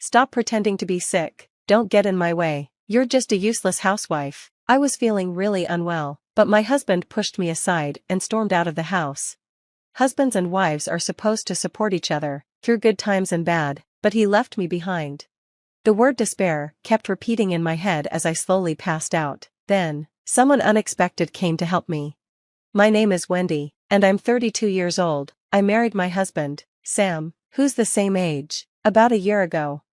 Stop pretending to be sick. Don't get in my way. You're just a useless housewife. I was feeling really unwell, but my husband pushed me aside and stormed out of the house. Husbands and wives are supposed to support each other, through good times and bad, but he left me behind. The word despair kept repeating in my head as I slowly passed out. Then, someone unexpected came to help me. My name is Wendy, and I'm 32 years old. I married my husband, Sam, who's the same age, about a year ago.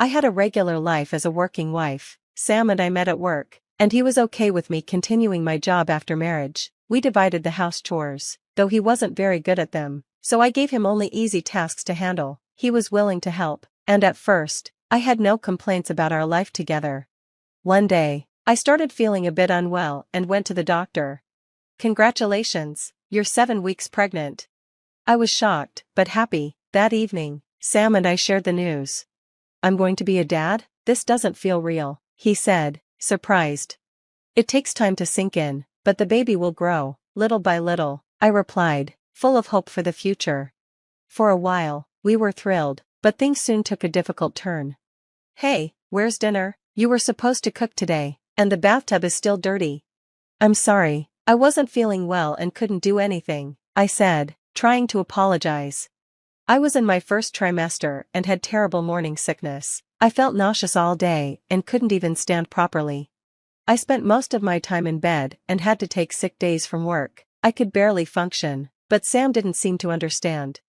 I had a regular life as a working wife. Sam and I met at work, and he was okay with me continuing my job after marriage. We divided the house chores, though he wasn't very good at them, so I gave him only easy tasks to handle. He was willing to help, and at first, I had no complaints about our life together. One day, I started feeling a bit unwell and went to the doctor. "Congratulations, you're 7 weeks pregnant." I was shocked, but happy. That evening, Sam and I shared the news. "I'm going to be a dad? This doesn't feel real," he said, surprised. "It takes time to sink in, but the baby will grow, little by little," I replied, full of hope for the future. For a while, we were thrilled, but things soon took a difficult turn. "Hey, where's dinner? You were supposed to cook today, and the bathtub is still dirty." "I'm sorry, I wasn't feeling well and couldn't do anything," I said, trying to apologize. I was in my first trimester and had terrible morning sickness. I felt nauseous all day and couldn't even stand properly. I spent most of my time in bed and had to take sick days from work. I could barely function, but Sam didn't seem to understand.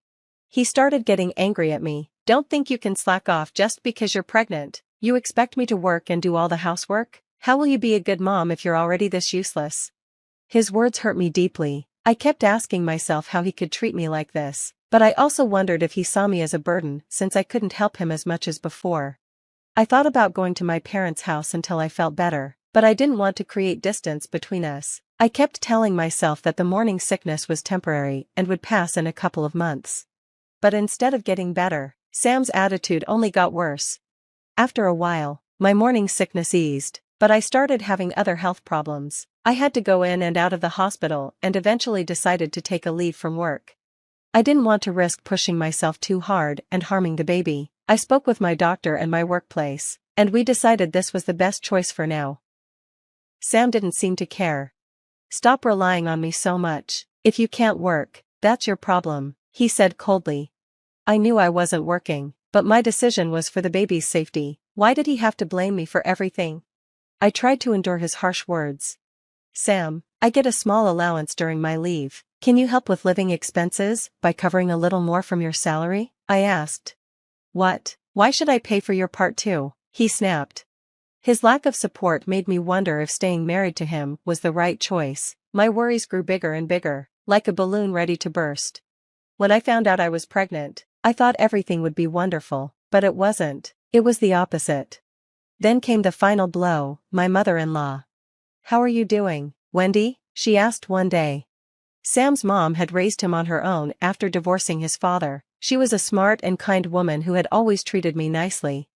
He started getting angry at me. "Don't think you can slack off just because you're pregnant. You expect me to work and do all the housework? How will you be a good mom if you're already this useless?" His words hurt me deeply. I kept asking myself how he could treat me like this, but I also wondered if he saw me as a burden since I couldn't help him as much as before. I thought about going to my parents' house until I felt better, but I didn't want to create distance between us. I kept telling myself that the morning sickness was temporary and would pass in a couple of months. But instead of getting better, Sam's attitude only got worse. After a while, my morning sickness eased, but I started having other health problems. I had to go in and out of the hospital and eventually decided to take a leave from work. I didn't want to risk pushing myself too hard and harming the baby. I spoke with my doctor and my workplace, and we decided this was the best choice for now. Sam didn't seem to care. "Stop relying on me so much. If you can't work, that's your problem," he said coldly. I knew I wasn't working, but my decision was for the baby's safety. Why did he have to blame me for everything? I tried to endure his harsh words. "Sam, I get a small allowance during my leave. Can you help with living expenses by covering a little more from your salary?" I asked. "What? Why should I pay for your part too?" he snapped. His lack of support made me wonder if staying married to him was the right choice. My worries grew bigger and bigger, like a balloon ready to burst. When I found out I was pregnant, I thought everything would be wonderful, but it wasn't. It was the opposite. Then came the final blow, my mother-in-law. "How are you doing, Wendy?" she asked one day. Sam's mom had raised him on her own after divorcing his father. She was a smart and kind woman who had always treated me nicely.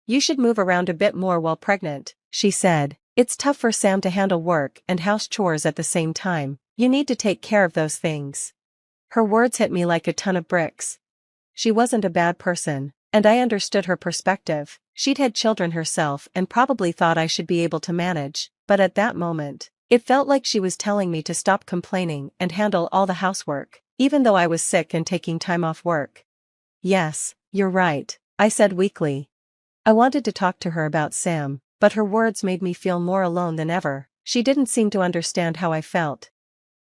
"You should move around a bit more while pregnant," she said. "It's tough for Sam to handle work and house chores at the same time. You need to take care of those things." Her words hit me like a ton of bricks. She wasn't a bad person, and I understood her perspective. She'd had children herself and probably thought I should be able to manage, but at that moment, it felt like she was telling me to stop complaining and handle all the housework, even though I was sick and taking time off work. "Yes, you're right," I said weakly. I wanted to talk to her about Sam, but her words made me feel more alone than ever. She didn't seem to understand how I felt.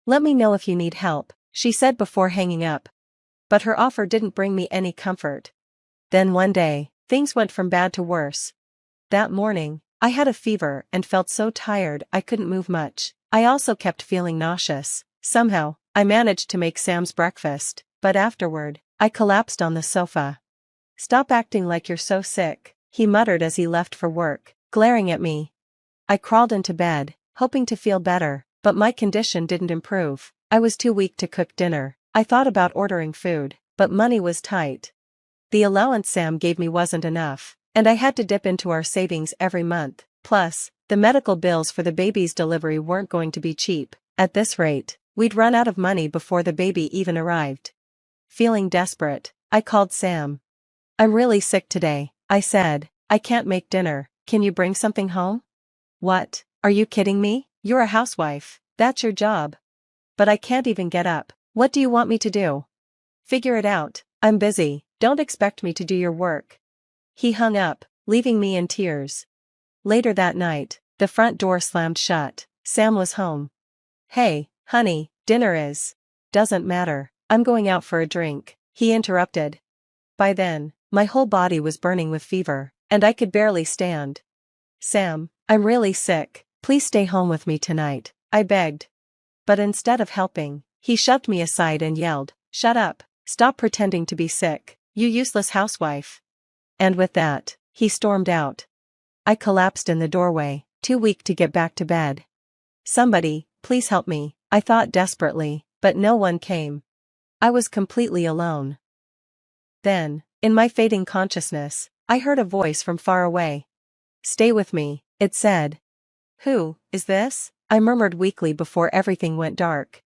"Let me know if you need help," she said before hanging up. But her offer didn't bring me any comfort. Then one day, things went from bad to worse. That morning, I had a fever and felt so tired I couldn't move much. I also kept feeling nauseous. Somehow, I managed to make Sam's breakfast, but afterward, I collapsed on the sofa. "Stop acting like you're so sick," he muttered as he left for work, glaring at me. I crawled into bed, hoping to feel better, but my condition didn't improve. I was too weak to cook dinner. I thought about ordering food, but money was tight. The allowance Sam gave me wasn't enough, and I had to dip into our savings every month. Plus, the medical bills for the baby's delivery weren't going to be cheap. At this rate, we'd run out of money before the baby even arrived. Feeling desperate, I called Sam. "I'm really sick today. I said. I can't make dinner, can you bring something home? What? Are you kidding me? You're a housewife, that's your job. But I can't even get up. What do you want me to do? Figure it out, I'm busy, don't expect me to do your work. He hung up, leaving me in tears. Later that night, the front door slammed shut. Sam was home. Hey, honey, dinner is. Doesn't matter, I'm going out for a drink, he interrupted. By then, my whole body was burning with fever, and I could barely stand. Sam, I'm really sick, please stay home with me tonight, I begged. But instead of helping, he shoved me aside and yelled, "Shut up, stop pretending to be sick, you useless housewife." And with that, he stormed out. I collapsed in the doorway, too weak to get back to bed. Somebody, please help me, I thought desperately, but no one came. I was completely alone. Then, in my fading consciousness, I heard a voice from far away. "Stay with me," it said. "Who is this?" I murmured weakly before everything went dark.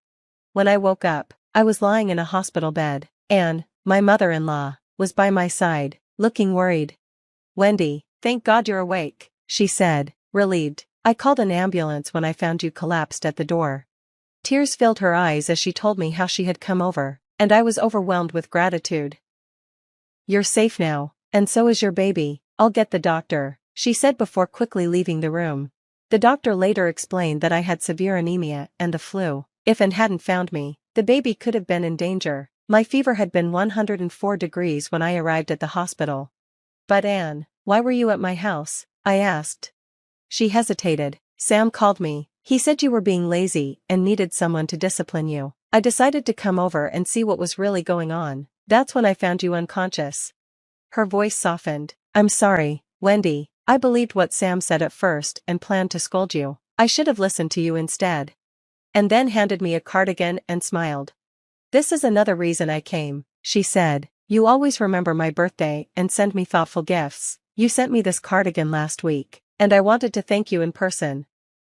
When I woke up, I was lying in a hospital bed, and my mother-in-law was by my side, looking worried. "Wendy, thank God you're awake," she said, relieved. "I called an ambulance when I found you collapsed at the door." Tears filled her eyes as she told me how she had come over, and I was overwhelmed with gratitude. "You're safe now, and so is your baby, I'll get the doctor," she said before quickly leaving the room. The doctor later explained that I had severe anemia and the flu. If Anne hadn't found me, the baby could have been in danger. My fever had been 104 degrees when I arrived at the hospital. "But Anne, why were you at my house?" I asked. She hesitated. "Sam called me, he said you were being lazy and needed someone to discipline you. I decided to come over and see what was really going on. That's when I found you unconscious." Her voice softened. "I'm sorry, Wendy, I believed what Sam said at first and planned to scold you. I should have listened to you instead." And then handed me a cardigan and smiled. "This is another reason I came," she said. "You always remember my birthday and send me thoughtful gifts. You sent me this cardigan last week, and I wanted to thank you in person."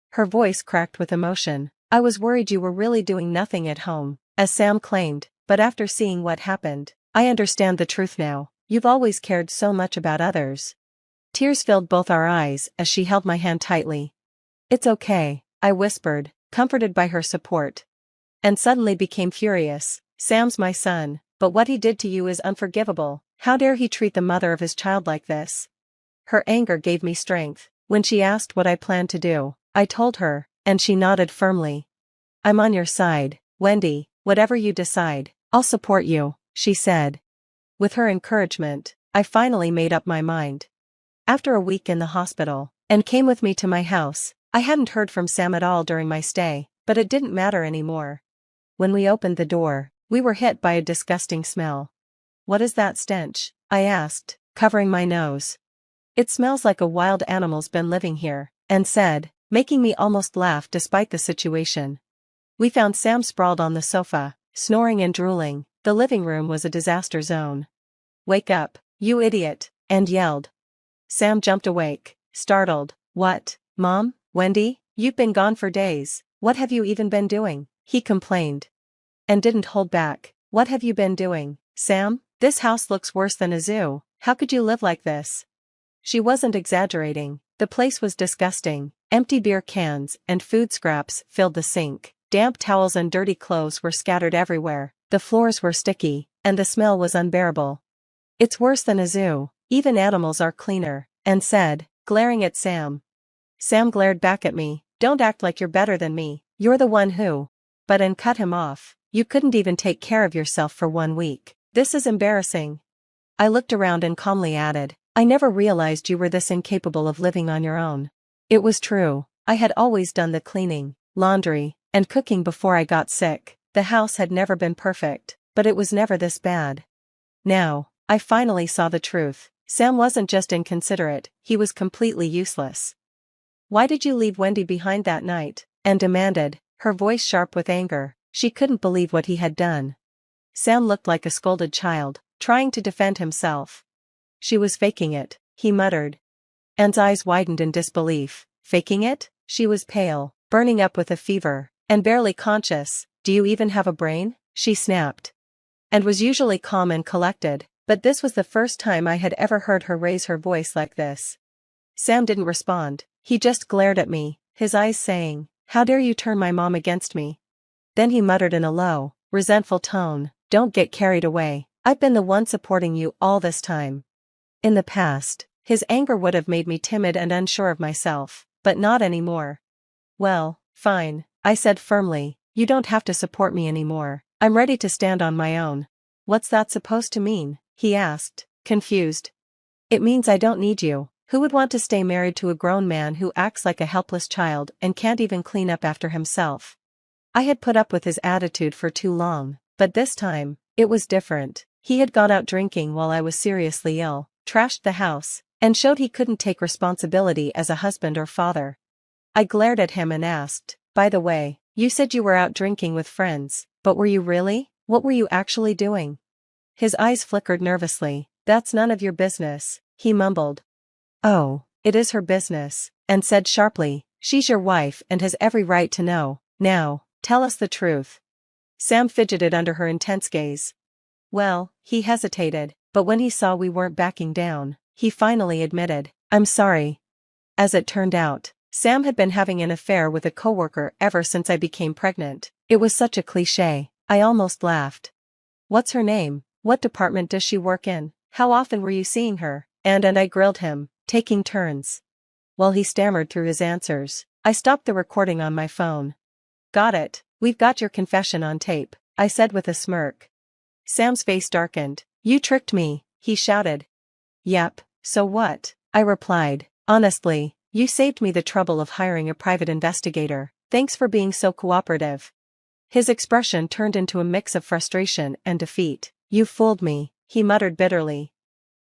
Her voice cracked with emotion. "I was worried you were really doing nothing at home, as Sam claimed, but after seeing what happened, I understand the truth now. You've always cared so much about others." Tears filled both our eyes as she held my hand tightly. "It's okay," I whispered, comforted by her support. And suddenly became furious. "Sam's my son, but what he did to you is unforgivable. How dare he treat the mother of his child like this?" Her anger gave me strength. When she asked what I planned to do, I told her, and she nodded firmly. "I'm on your side, Wendy, whatever you decide, I'll support you," she said. With her encouragement, I finally made up my mind. After a week in the hospital, Anne came with me to my house. I hadn't heard from Sam at all during my stay, but it didn't matter anymore. When we opened the door, we were hit by a disgusting smell. "What is that stench?" I asked, covering my nose. "It smells like a wild animal's been living here," Anne said, making me almost laugh despite the situation. We found Sam sprawled on the sofa, snoring and drooling. The living room was a disaster zone. "Wake up, you idiot," Anne yelled. Sam jumped awake, startled. "What, Mom? Wendy, you've been gone for days, what have you even been doing?" he complained. And didn't hold back. "What have you been doing, Sam? This house looks worse than a zoo, how could you live like this?" She wasn't exaggerating, the place was disgusting. Empty beer cans and food scraps filled the sink, damp towels and dirty clothes were scattered everywhere, the floors were sticky, and the smell was unbearable. "It's worse than a zoo, even animals are cleaner," Anne said, glaring at Sam. Sam glared back at me. "Don't act like you're better than me, you're the one who..." But Anne cut him off. "You couldn't even take care of yourself for 1 week. This is embarrassing." I looked around and calmly added, "I never realized you were this incapable of living on your own." It was true. I had always done the cleaning, laundry, and cooking before I got sick. The house had never been perfect, but it was never this bad. Now, I finally saw the truth. Sam wasn't just inconsiderate, he was completely useless. "Why did you leave Wendy behind that night?" Anne demanded, her voice sharp with anger. She couldn't believe what he had done. Sam looked like a scolded child, trying to defend himself. "She was faking it," he muttered. Anne's eyes widened in disbelief. "Faking it?" She was pale, burning up with a fever, and barely conscious. "Do you even have a brain?" she snapped. And was usually calm and collected, But this was the first time I had ever heard her raise her voice like this. Sam didn't respond, he just glared at me, his eyes saying, "How dare you turn my mom against me?" Then he muttered in a low, resentful tone, "Don't get carried away. I've been the one supporting you all this time." In the past, his anger would have made me timid and unsure of myself, but not anymore. "Well, fine," I said firmly, "you don't have to support me anymore. I'm ready to stand on my own." "What's that supposed to mean?" he asked, confused. "It means I don't need you. Who would want to stay married to a grown man who acts like a helpless child and can't even clean up after himself?" I had put up with his attitude for too long, but this time, it was different. He had gone out drinking while I was seriously ill, trashed the house, and showed he couldn't take responsibility as a husband or father. I glared at him and asked, "By the way, you said you were out drinking with friends, but were you really? What were you actually doing?" His eyes flickered nervously. "That's none of your business," he mumbled. "Oh, it is her business," and said sharply, "She's your wife and has every right to know. Now, tell us the truth." Sam fidgeted under her intense gaze. "Well," he hesitated, but when he saw we weren't backing down, he finally admitted, "I'm sorry." As it turned out, Sam had been having an affair with a coworker ever since I became pregnant. It was such a cliché, I almost laughed. "What's her name? What department does she work in? How often were you seeing her?" And I grilled him, taking turns. While he stammered through his answers, I stopped the recording on my phone. "Got it, we've got your confession on tape," I said with a smirk. Sam's face darkened. "You tricked me," he shouted. "Yep, so what?" I replied. "Honestly, you saved me the trouble of hiring a private investigator. Thanks for being so cooperative." His expression turned into a mix of frustration and defeat. "You fooled me," he muttered bitterly.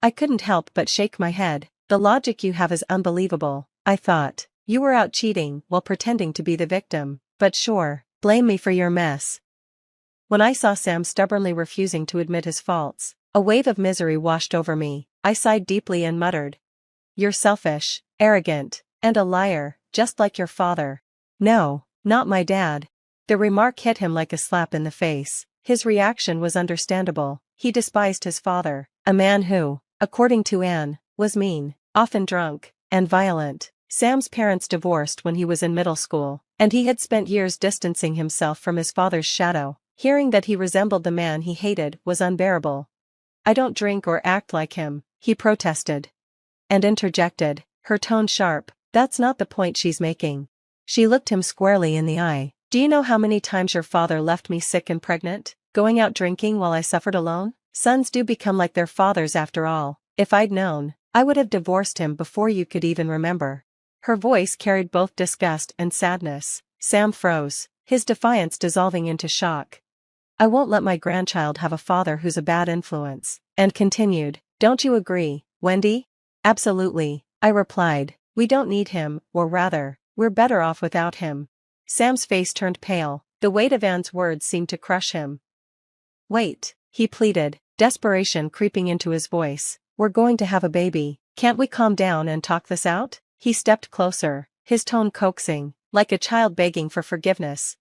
I couldn't help but shake my head. "The logic you have is unbelievable," I thought. "You were out cheating while pretending to be the victim, but sure, blame me for your mess." When I saw Sam stubbornly refusing to admit his faults, a wave of misery washed over me. I sighed deeply and muttered, "You're selfish, arrogant, and a liar, just like your father." "No, not my dad." The remark hit him like a slap in the face. His reaction was understandable. He despised his father, a man who, according to Anne, was mean, often drunk, and violent. Sam's parents divorced when he was in middle school, and he had spent years distancing himself from his father's shadow. Hearing that he resembled the man he hated was unbearable. "I don't drink or act like him," he protested. And interjected, her tone sharp, "That's not the point she's making." She looked him squarely in the eye. "Do you know how many times your father left me sick and pregnant, going out drinking while I suffered alone? Sons do become like their fathers after all. If I'd known, I would have divorced him before you could even remember." Her voice carried both disgust and sadness. Sam froze, his defiance dissolving into shock. "I won't let my grandchild have a father who's a bad influence," and continued, "Don't you agree, Wendy?" "Absolutely," I replied. "We don't need him, or rather, we're better off without him." Sam's face turned pale. The weight of Anne's words seemed to crush him. "Wait," he pleaded, desperation creeping into his voice. "We're going to have a baby. Can't we calm down and talk this out?" He stepped closer, his tone coaxing, like a child begging for forgiveness.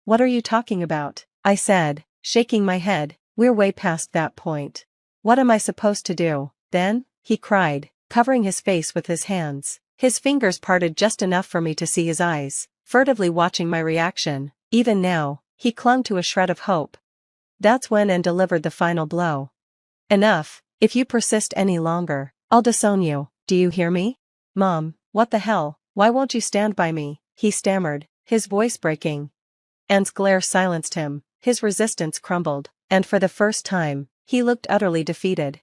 "What are you talking about?" I said, shaking my head. "We're way past that point." "What am I supposed to do, then?" he cried, covering his face with his hands. His fingers parted just enough for me to see his eyes, furtively watching my reaction. Even now, he clung to a shred of hope. "That's when Anne delivered the final blow. Enough, if you persist any longer, I'll disown you, do you hear me?" "Mom, what the hell, why won't you stand by me?" he stammered, his voice breaking. Anne's glare silenced him, his resistance crumbled, and for the first time, he looked utterly defeated.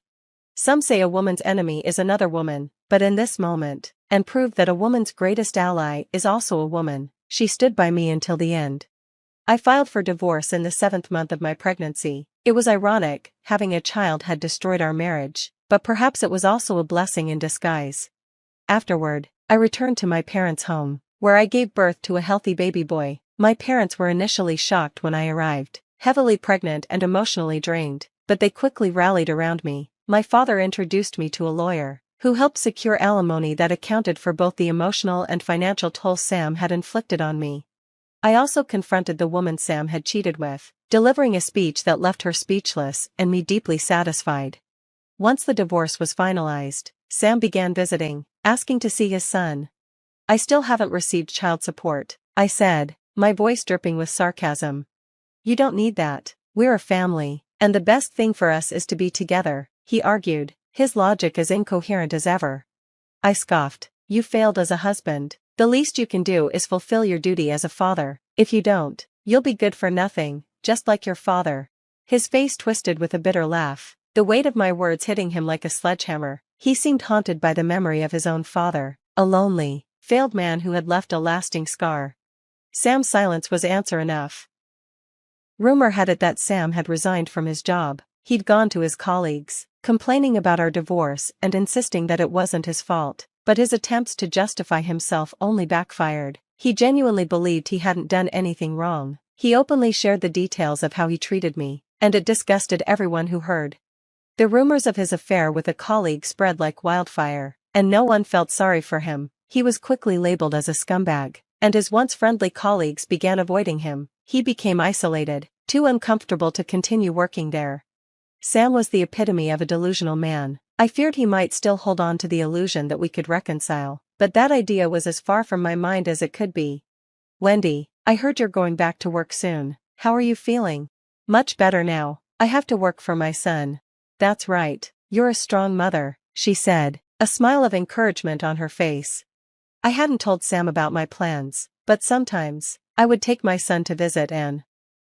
Some say a woman's enemy is another woman, but in this moment, and proved that a woman's greatest ally is also a woman, she stood by me until the end. I filed for divorce in the 7th month of my pregnancy. It was ironic, having a child had destroyed our marriage, but perhaps it was also a blessing in disguise. Afterward, I returned to my parents' home, where I gave birth to a healthy baby boy. My parents were initially shocked when I arrived, heavily pregnant and emotionally drained, but they quickly rallied around me. My father introduced me to a lawyer, who helped secure alimony that accounted for both the emotional and financial toll Sam had inflicted on me. I also confronted the woman Sam had cheated with, delivering a speech that left her speechless and me deeply satisfied. Once the divorce was finalized, Sam began visiting, asking to see his son. I still haven't received child support, I said, my voice dripping with sarcasm. You don't need that, we're a family, and the best thing for us is to be together, he argued, his logic as incoherent as ever. I scoffed, you failed as a husband, the least you can do is fulfill your duty as a father, if you don't, you'll be good for nothing, just like your father. His face twisted with a bitter laugh, the weight of my words hitting him like a sledgehammer. He seemed haunted by the memory of his own father, a lonely, failed man who had left a lasting scar. Sam's silence was answer enough. Rumor had it that Sam had resigned from his job. He'd gone to his colleagues, complaining about our divorce and insisting that it wasn't his fault, but his attempts to justify himself only backfired. He genuinely believed he hadn't done anything wrong. He openly shared the details of how he treated me, and it disgusted everyone who heard. The rumors of his affair with a colleague spread like wildfire, and no one felt sorry for him. He was quickly labeled as a scumbag, and his once friendly colleagues began avoiding him. He became isolated, too uncomfortable to continue working there. Sam was the epitome of a delusional man. I feared he might still hold on to the illusion that we could reconcile, but that idea was as far from my mind as it could be. Wendy, I heard you're going back to work soon. How are you feeling? Much better now. I have to work for my son. That's right, you're a strong mother, she said, a smile of encouragement on her face. I hadn't told Sam about my plans, but sometimes, I would take my son to visit and.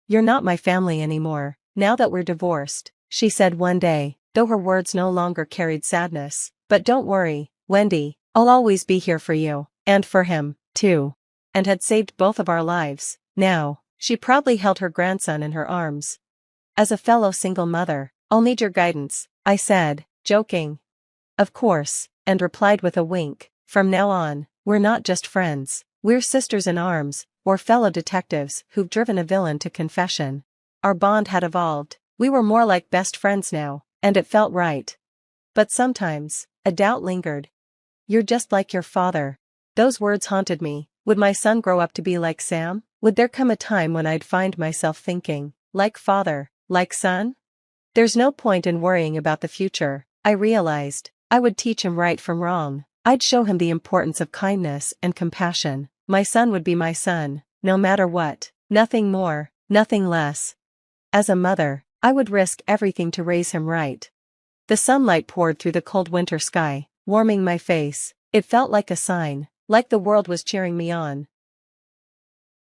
You're not my family anymore, now that we're divorced, she said one day, though her words no longer carried sadness. But don't worry, Wendy, I'll always be here for you, and for him, too. And had saved both of our lives. Now, she proudly held her grandson in her arms. As a fellow single mother, I'll need your guidance, I said, joking. Of course, and replied with a wink, from now on, we're not just friends, we're sisters in arms, or fellow detectives who've driven a villain to confession. Our bond had evolved, we were more like best friends now, and it felt right. But sometimes, a doubt lingered. You're just like your father. Those words haunted me. Would my son grow up to be like Sam? Would there come a time when I'd find myself thinking, like father, like son? There's no point in worrying about the future, I realized. I would teach him right from wrong. I'd show him the importance of kindness and compassion. My son would be my son, no matter what, nothing more, nothing less. As a mother, I would risk everything to raise him right. The sunlight poured through the cold winter sky, warming my face. It felt like a sign, like the world was cheering me on.